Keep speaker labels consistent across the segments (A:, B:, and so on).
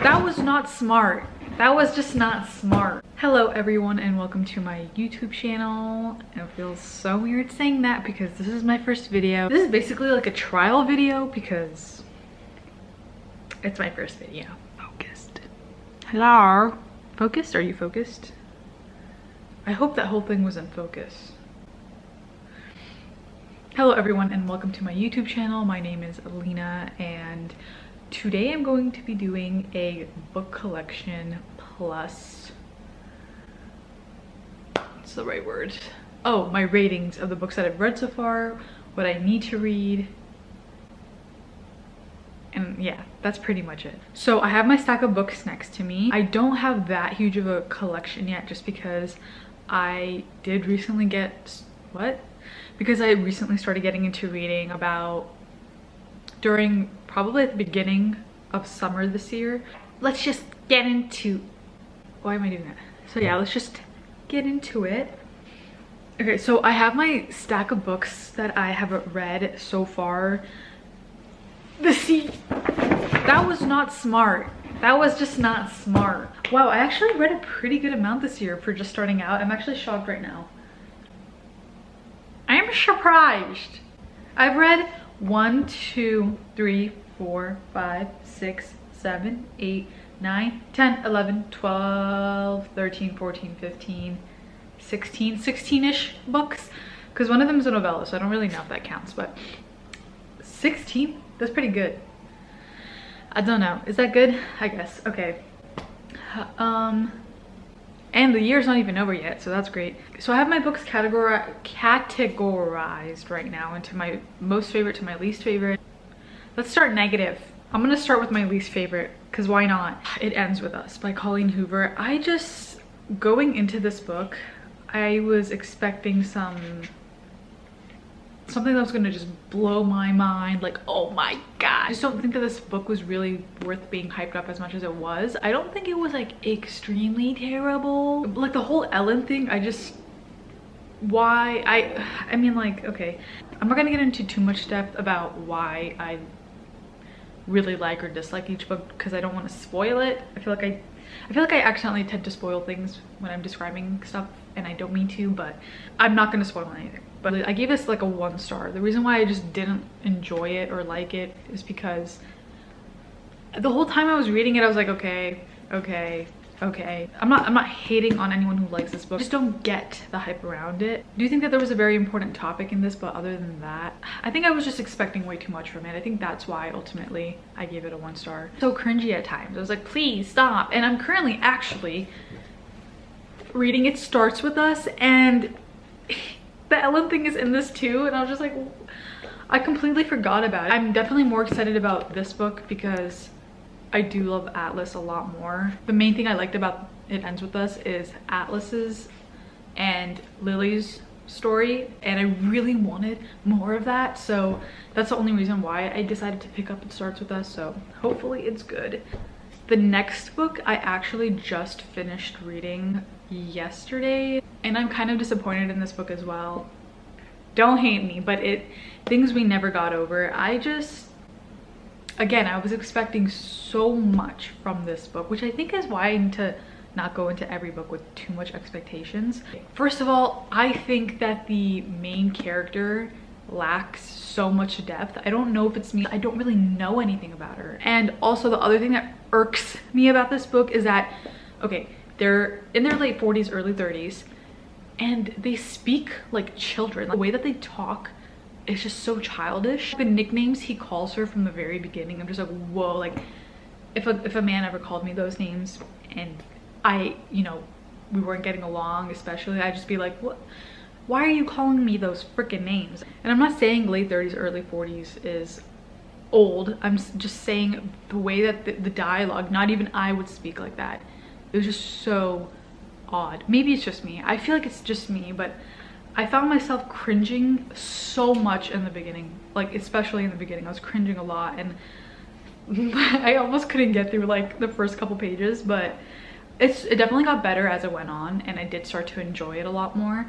A: That was not smart. That was just not smart. Hello everyone and welcome to my YouTube channel. It feels so weird saying that because this is my first video. This is basically like a trial video because it's my first video. Focused. Hello? Focused? Are you focused? I hope that whole thing was in focus. Hello everyone and welcome to my YouTube channel. My name is Alina and today I'm going to be doing a book collection plus, what's the right word? Oh, my ratings of the books that I've read so far, what I need to read, and yeah, that's pretty much it. So I have my stack of books next to me. I don't have that huge of a collection yet just because I did recently get, because I recently started getting into reading about during probably at the beginning of summer this year. Let's just get into, why am I doing that? So yeah, let's just get into it. Okay, so I have my stack of books that I have read so far. That was not smart. That was just not smart. Wow, I actually read a pretty good amount this year for just starting out. I'm actually shocked right now. I am surprised. I've read 1, 2, 3, 4, 5, 6, 7, 8, 9, 10, 11, 12, 13, 14, 15, 16, 16-ish books. Because one of them is a novella, so I don't really know if that counts, but 16? That's pretty good. I don't know. Is that good? I guess. Okay. And the year's not even over yet, so that's great. So I have my books categorized right now into my most favorite to my least favorite. Let's start negative. I'm gonna start with my least favorite, because why not? It Ends With Us by Colleen Hoover. Going into this book, I was expecting something that was gonna just blow my mind, like, oh my god. I just don't think that this book was really worth being hyped up as much as it was. I don't think it was like extremely terrible. Like the whole Ellen thing, I mean, like, okay, I'm not gonna get into too much depth about why I really like or dislike each book because I don't want to spoil it. I feel like I accidentally tend to spoil things when I'm describing stuff and I don't mean to, but I'm not gonna spoil anything. But I gave this like a 1 star. The reason why I just didn't enjoy it or like it is because the whole time I was reading it, I was like, okay. I'm not hating on anyone who likes this book. I just don't get the hype around it. I do think that there was a very important topic in this, but other than that, I think I was just expecting way too much from it. I think that's why ultimately I gave it a 1 star. So cringy at times. I was like, please stop. And I'm currently actually reading It Starts With Us, and the Ellen thing is in this too, and I was just like, I completely forgot about it. I'm definitely more excited about this book because I do love Atlas a lot more. The main thing I liked about It Ends With Us is Atlas's and Lily's story, and I really wanted more of that, so that's the only reason why I decided to pick up It Starts With Us, so hopefully it's good. The next book I actually just finished reading yesterday, and I'm kind of disappointed in this book as well. Don't hate me, but Things We Never Got Over. Again, I was expecting so much from this book, which I think is why I need to not go into every book with too much expectations. First of all, I think that the main character lacks so much depth. I don't know if it's me. I don't really know anything about her. And also the other thing that irks me about this book is that, okay, they're in their late 40s, early 30s, and they speak like children. The way that they talk is just so childish. The nicknames he calls her from the very beginning, I'm just like, whoa. Like if a man ever called me those names and we weren't getting along, especially, I'd just be like, what? Why are you calling me those freaking names? And I'm not saying late 30s, early 40s is old. I'm just saying the way that the dialogue, not even I would speak like that. It was just so odd. Maybe it's just me. I feel like it's just me, but I found myself cringing so much in the beginning. Like, especially in the beginning, I was cringing a lot, and I almost couldn't get through like the first couple pages, but it definitely got better as it went on, and I did start to enjoy it a lot more.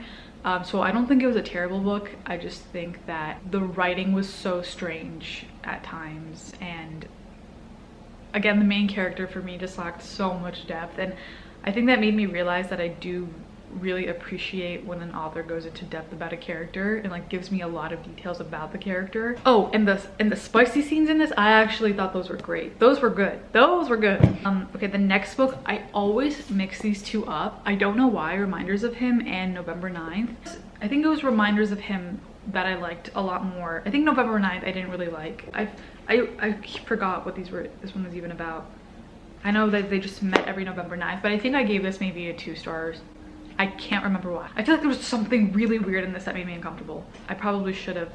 A: So I don't think it was a terrible book. I just think that the writing was so strange at times, and again, the main character for me just lacked so much depth, and I think that made me realize that I do really appreciate when an author goes into depth about a character and like gives me a lot of details about the character. Oh, and the spicy scenes in this, I actually thought those were great. Those were good. Okay, the next book, I always mix these two up. I don't know why. Reminders of Him and November 9th. I think it was Reminders of Him that I liked a lot more. I think November 9th I didn't really like. I forgot what this one was even about. I know that they just met every November 9th, but I think I gave this maybe a 2 stars. I can't remember why. I feel like there was something really weird in this that made me uncomfortable. I probably should have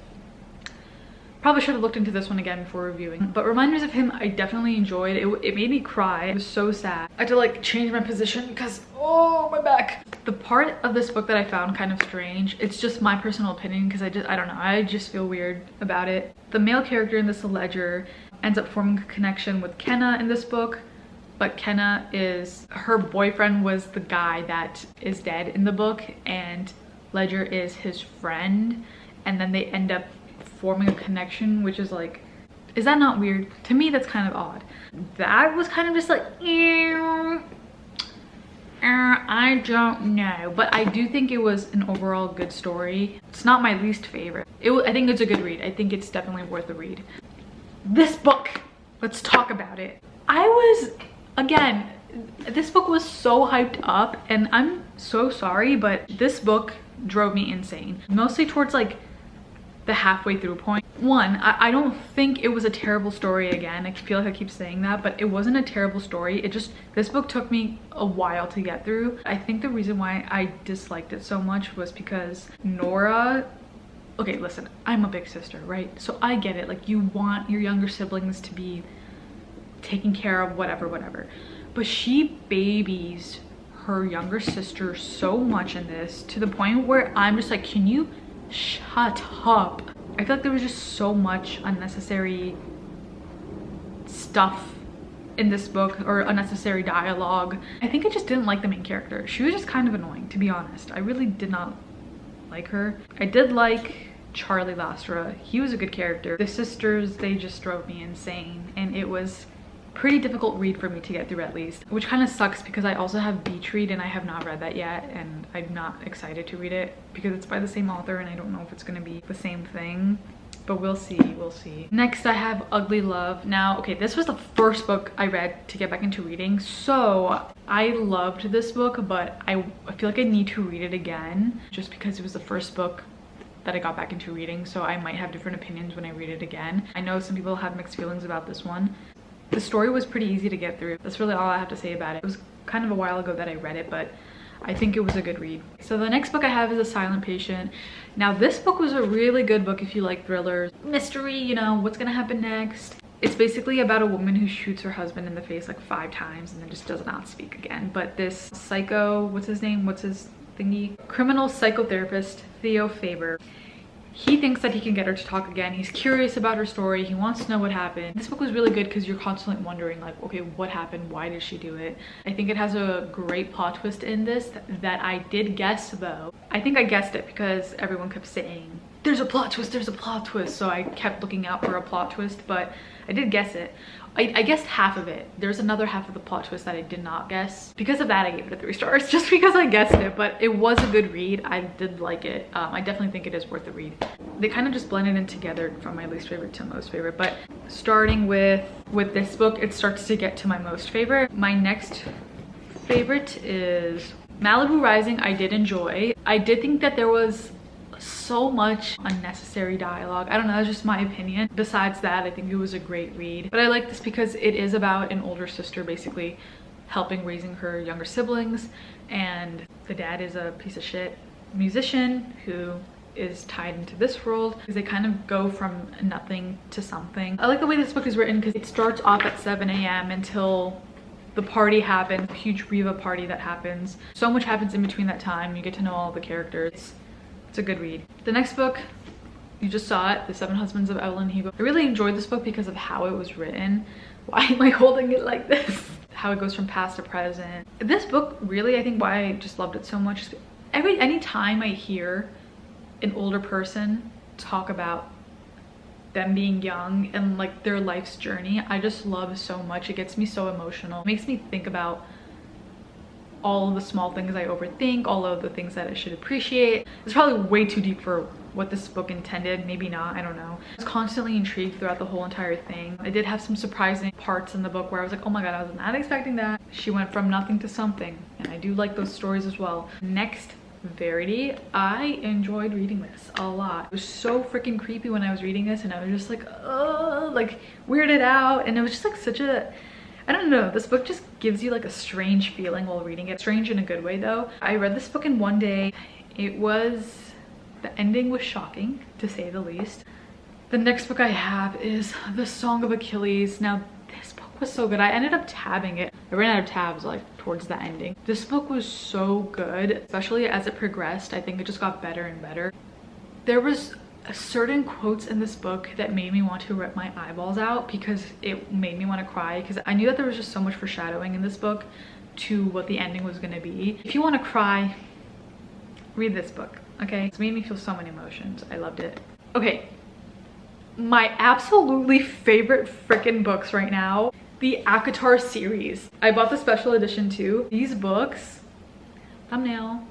A: looked into this one again before reviewing. But Reminders of Him, I definitely enjoyed. It made me cry. It was so sad. I had to like change my position because, oh, my back. The part of this book that I found kind of strange, it's just my personal opinion because I don't know, I just feel weird about it. The male character in this Ledger ends up forming a connection with Kenna in this book. But Kenna her boyfriend was the guy that is dead in the book, and Ledger is his friend, and then they end up forming a connection, which is like, is that not weird? To me, that's kind of odd. That was kind of just like, I don't know, but I do think it was an overall good story. It's not my least favorite. I think it's a good read. I think it's definitely worth a read. This book, let's talk about it. Again, this book was so hyped up, and I'm so sorry, but this book drove me insane. Mostly towards like the halfway through point. One, I don't think it was a terrible story. Again, I feel like I keep saying that, but it wasn't a terrible story. This book took me a while to get through. I think the reason why I disliked it so much was because Nora, okay, listen, I'm a big sister, right? So I get it, like you want your younger siblings to be taken care of, whatever, but she babies her younger sister so much in this, to the point where I'm just like, can you shut up? I feel like there was just so much unnecessary stuff in this book, or unnecessary dialogue. I think I just didn't like the main character. She was just kind of annoying, to be honest. I really did not like her. I did like Charlie Lastra. He was a good character. The sisters, they just drove me insane, and it was pretty difficult read for me to get through, at least, which kind of sucks because I also have Beach Read and I have not read that yet, and I'm not excited to read it because it's by the same author and I don't know if it's going to be the same thing, but we'll see. Next, I have Ugly Love. Now, okay, this was the first book I read to get back into reading, so I loved this book, but I feel like I need to read it again just because it was the first book that I got back into reading, so I might have different opinions when I read it again. I know some people have mixed feelings about this one. The story was pretty easy to get through. That's really all I have to say about it. It was kind of a while ago that I read it, but I think it was a good read. So the next book I have is A Silent Patient. Now this book was a really good book if you like thrillers. Mystery, you know, what's gonna happen next? It's basically about a woman who shoots her husband in the face like 5 times and then just does not speak again. But this psycho, what's his name? What's his thingy? Criminal psychotherapist, Theo Faber. He thinks that he can get her to talk again. He's curious about her story. He wants to know what happened. This book was really good because you're constantly wondering like, okay, what happened? Why did she do it? I think it has a great plot twist in this that I did guess though. I think I guessed it because everyone kept saying, there's a plot twist, there's a plot twist. So I kept looking out for a plot twist, but I did guess it. I guessed half of it. There's another half of the plot twist that I did not guess. Because of that, I gave it a 3 stars, just because I guessed it, but it was a good read. I did like it. I definitely think it is worth the read. They kind of just blended in together from my least favorite to most favorite, but starting with this book, it starts to get to my most favorite. My next favorite is Malibu Rising. I did enjoy. I did think that there was so much unnecessary dialogue. I don't know, that's just my opinion. Besides that, I think it was a great read. But I like this because it is about an older sister basically helping raising her younger siblings, and the dad is a piece of shit musician who is tied into this world because they kind of go from nothing to something. I like the way this book is written because it starts off at 7 a.m. until the party happens, a huge Riva party that happens. So much happens in between that time. You get to know all the characters. It's a good read. The next book, you just saw it, The Seven Husbands of Evelyn Hugo. I really enjoyed this book because of how it was written. Why am I holding it like this? How it goes from past to present. This book, really, I think why I just loved it so much is any time I hear an older person talk about them being young and like their life's journey, I just love so much. It gets me so emotional. It makes me think about all of the small things I overthink, all of the things that I should appreciate. It's probably way too deep for what this book intended, maybe not, I don't know. I was constantly intrigued throughout the whole entire thing. I did have some surprising parts in the book where I was like, oh my god, I was not expecting that. She went from nothing to something, and I do like those stories as well. Next, Verity. I enjoyed reading this a lot. It was so freaking creepy when I was reading this, and I was just like, oh, like weirded out, and it was just like such a, I don't know, this book just gives you like a strange feeling while reading it. Strange in a good way though. I read this book in one day. The ending was shocking, to say the least. The next book I have is The Song of Achilles. Now, this book was so good. I ended up tabbing it. I ran out of tabs like towards the ending. This book was so good, especially as it progressed. I think it just got better and better. There was certain quotes in this book that made me want to rip my eyeballs out because it made me want to cry, because I knew that there was just so much foreshadowing in this book to what the ending was going to be. If you want to cry, read this book, okay? It's made me feel so many emotions. I loved it. Okay, my absolutely favorite freaking books right now, the ACOTAR series. I bought the special edition too. These books, thumbnail.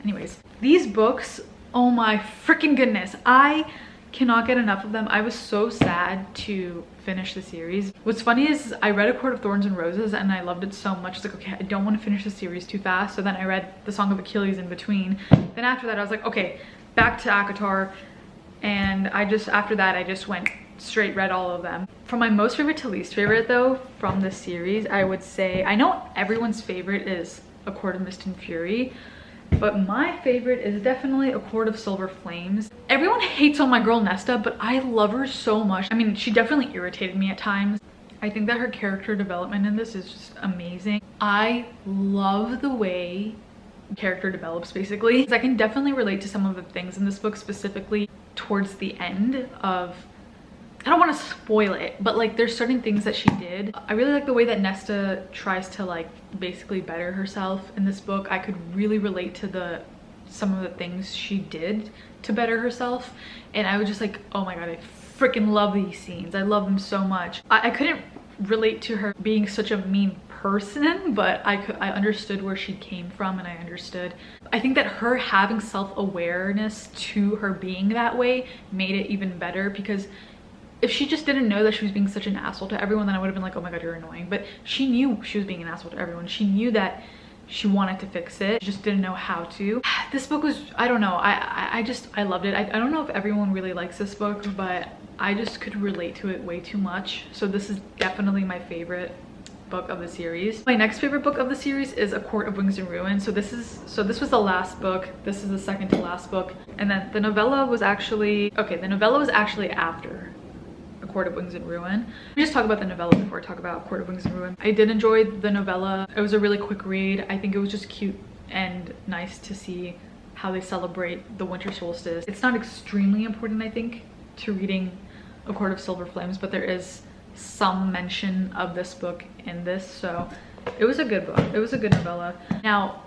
A: Anyways, these books, oh my freaking goodness, I cannot get enough of them. I was so sad to finish the series. What's funny is I read A Court of Thorns and Roses and I loved it so much. It's like, okay, I don't want to finish the series too fast. So then I read The Song of Achilles in between. Then after that, I was like, okay, back to ACOTAR. And after that, I just went straight read all of them. From my most favorite to least favorite though, from this series, I would say, I know everyone's favorite is A Court of Mist and Fury, but my favorite is definitely A Court of Silver Flames. Everyone hates on my girl Nesta, but I love her so much. I mean, she definitely irritated me at times. I think that her character development in this is just amazing. I love the way character develops, basically. I can definitely relate to some of the things in this book, specifically towards the end of, I don't want to spoil it, but like there's certain things that she did. I really like the way that Nesta tries to like basically better herself in this book. I could really relate to some of the things she did to better herself, and I was just like, oh my god, I freaking love these scenes. I love them so much. I couldn't relate to her being such a mean person, but I understood where she came from, and I think that her having self-awareness to her being that way made it even better, because if she just didn't know that she was being such an asshole to everyone, then I would have been like, oh my god, you're annoying. But she knew she was being an asshole to everyone. She knew that she wanted to fix it, she just didn't know how to. This book was, I don't know, I loved it. I don't know if everyone really likes this book, but I just could relate to it way too much. So this is definitely my favorite book of the series. My next favorite book of the series is A Court of Wings and Ruin. So this was the last book. This is the second to last book. And then the novella was actually, okay, the novella was actually after A Court of Wings and Ruin. Let me just talk about the novella before I talk about Court of Wings and Ruin. I did enjoy the novella. It was a really quick read. I think it was just cute and nice to see how they celebrate the winter solstice. It's not extremely important, I think, to reading A Court of Silver Flames, but there is some mention of this book in this, so it was a good book. It was a good novella. Now,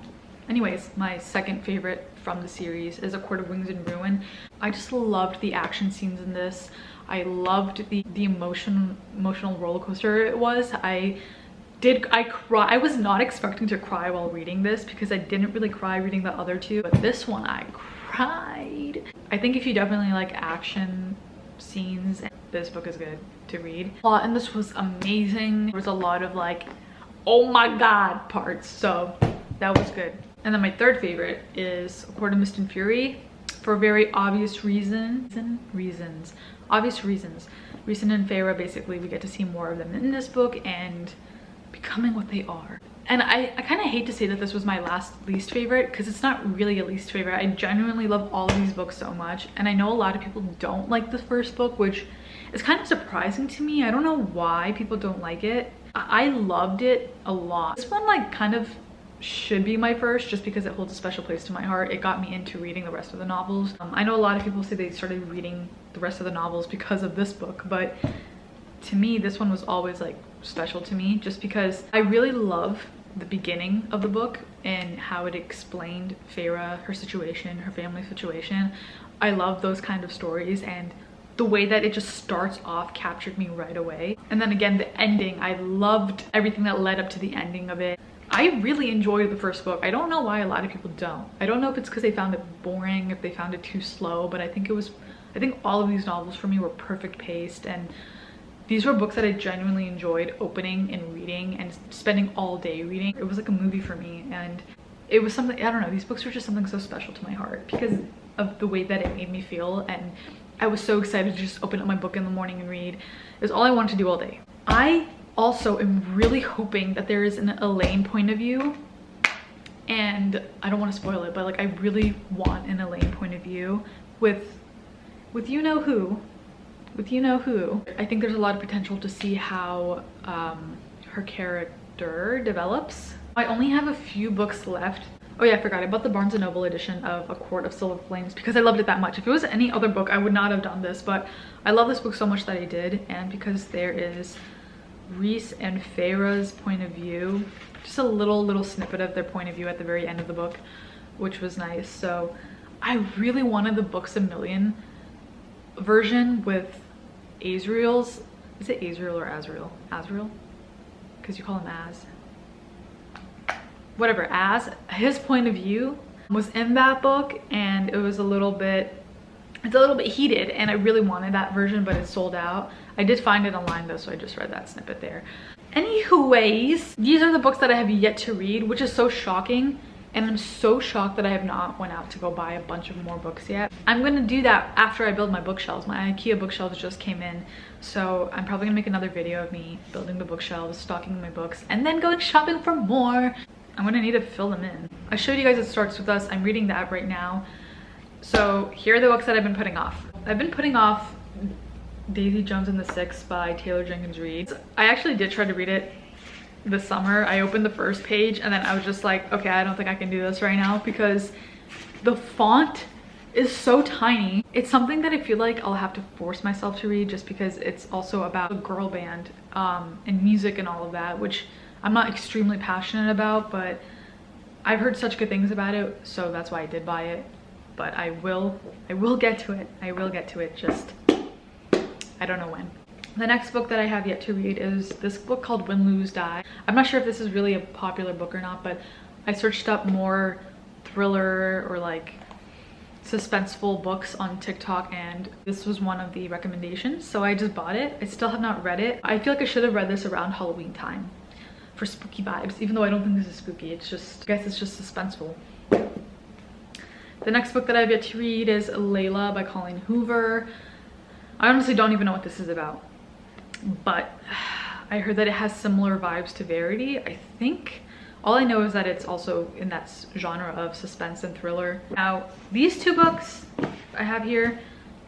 A: anyways, my second favorite from the series is A Court of Wings and Ruin. I just loved the action scenes in this. I loved the emotional roller coaster it was. I cry. I was not expecting to cry while reading this because I didn't really cry reading the other two, but this one I cried. I think if you definitely like action scenes, this book is good to read. And this was amazing. There was a lot of like, oh my god parts, so that was good. And then my third favorite is A Court of Mist and Fury, for very obvious reasons. Obvious reasons. Rhysand and Feyre, basically we get to see more of them in this book and becoming what they are. And I kind of hate to say that this was my least favorite, because it's not really a least favorite. I genuinely love all of these books so much, and I know a lot of people don't like the first book, which is kind of surprising to me. I don't know why people don't like it. I loved it a lot. This one like kind of should be my first, just because it holds a special place to my heart. It got me into reading the rest of the novels. I know a lot of people say they started reading the rest of the novels because of this book, but to me this one was always like special to me, just because I really love the beginning of the book and how it explained Feyre, her situation, her family situation. I love those kind of stories, and the way that it just starts off captured me right away. And then again, the ending, I loved everything that led up to the ending of it. I really enjoyed the first book. I don't know why a lot of people don't. I don't know if it's because they found it boring, if they found it too slow, but I think all of these novels for me were perfect paced, and these were books that I genuinely enjoyed opening and reading and spending all day reading. It was like a movie for me, and it was something, I don't know, these books were just something so special to my heart because of the way that it made me feel, and I was so excited to just open up my book in the morning and read. It was all I wanted to do all day. I also am really hoping that there is an Elaine point of view, and I don't want to spoil it, but like I really want an Elaine point of view with you know who. With you know who. I think there's a lot of potential to see how her character develops. I only have a few books left. Oh yeah, I forgot. I bought the Barnes & Noble edition of A Court of Silver Flames because I loved it that much. If it was any other book, I would not have done this, but I love this book so much that I did, and because there is Rhys and Feyre's point of view, just a little snippet of their point of view at the very end of the book, which was nice. So I really wanted the Books A Million version with Azriel's, is it Azriel or Azriel? Azriel? Because you call him Az. Whatever, Az. His point of view was in that book, and it was it's a little bit heated, and I really wanted that version, but it sold out. I did find it online though, so I just read that snippet there. Anyways, these are the books that I have yet to read, which is so shocking. And I'm so shocked that I have not went out to go buy a bunch of more books yet. I'm gonna do that after I build my bookshelves. My IKEA bookshelves just came in, so I'm probably gonna make another video of me building the bookshelves, stocking my books, and then going shopping for more. I'm gonna need to fill them in. I showed you guys It Starts With Us. I'm reading that right now. So here are the books that I've been putting off. I've been putting off Daisy Jones and the Six by Taylor Jenkins Reid. I actually did try to read it this summer. I opened the first page and then I was just like, okay, I don't think I can do this right now because the font is so tiny. It's something that I feel like I'll have to force myself to read just because it's also about a girl band and music and all of that, which I'm not extremely passionate about, but I've heard such good things about it, so that's why I did buy it. But I will get to it. I will get to it, just I don't know when. The next book that I have yet to read is this book called Win, Lose, Die. I'm not sure if this is really a popular book or not, but I searched up more thriller or like suspenseful books on TikTok, and this was one of the recommendations, so I just bought it. I still have not read it. I feel like I should have read this around Halloween time for spooky vibes, even though I don't think this is spooky. It's just, I guess it's just suspenseful. The next book that I have yet to read is Layla by Colleen Hoover. I honestly don't even know what this is about, but I heard that it has similar vibes to Verity. I think all I know is that it's also in that genre of suspense and thriller. Now, these two books I have here,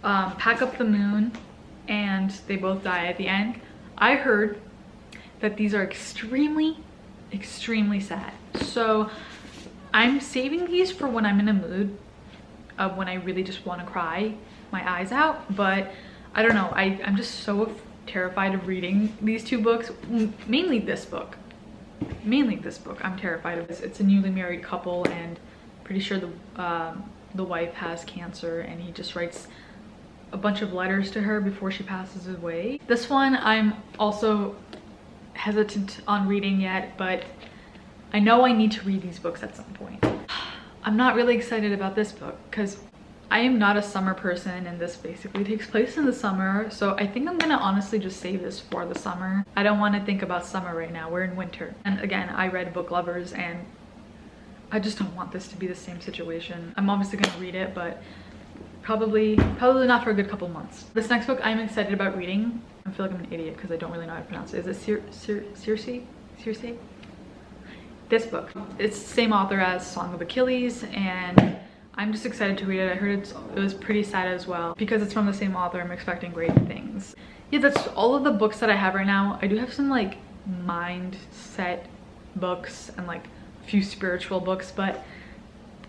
A: Pack Up the Moon and They Both Die at the End. I heard that these are extremely sad. So I'm saving these for when I'm in a mood of when I really just want to cry my eyes out, but I don't know. I'm just so terrified of reading these two books, mainly this book. I'm terrified of this. It's a newly married couple, and pretty sure the wife has cancer, and he just writes a bunch of letters to her before she passes away. This one I'm also hesitant on reading yet, but I know I need to read these books at some point. I'm not really excited about this book because I am not a summer person, and this basically takes place in the summer, so I think I'm gonna honestly just save this for the summer. I don't want to think about summer right now. We're in winter. And again, I read Book Lovers, and I just don't want this to be the same situation. I'm obviously gonna read it, but probably not for a good couple months. This next book I'm excited about reading. I feel like I'm an idiot because I don't really know how to pronounce it. Is it Circe? This book. It's the same author as Song of Achilles, and I'm just excited to read it. I heard it was pretty sad as well. Because it's from the same author, I'm expecting great things. Yeah, that's all of the books that I have right now. I do have some like mindset books and like a few spiritual books, but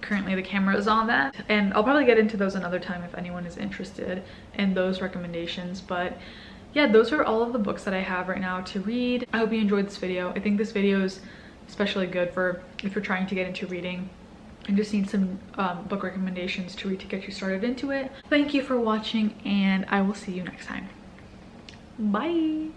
A: currently the camera is on that. And I'll probably get into those another time if anyone is interested in those recommendations. But yeah, those are all of the books that I have right now to read. I hope you enjoyed this video. I think this video is especially good for if you're trying to get into reading and just need some book recommendations to read to get you started into it. Thank you for watching, and I will see you next time. Bye.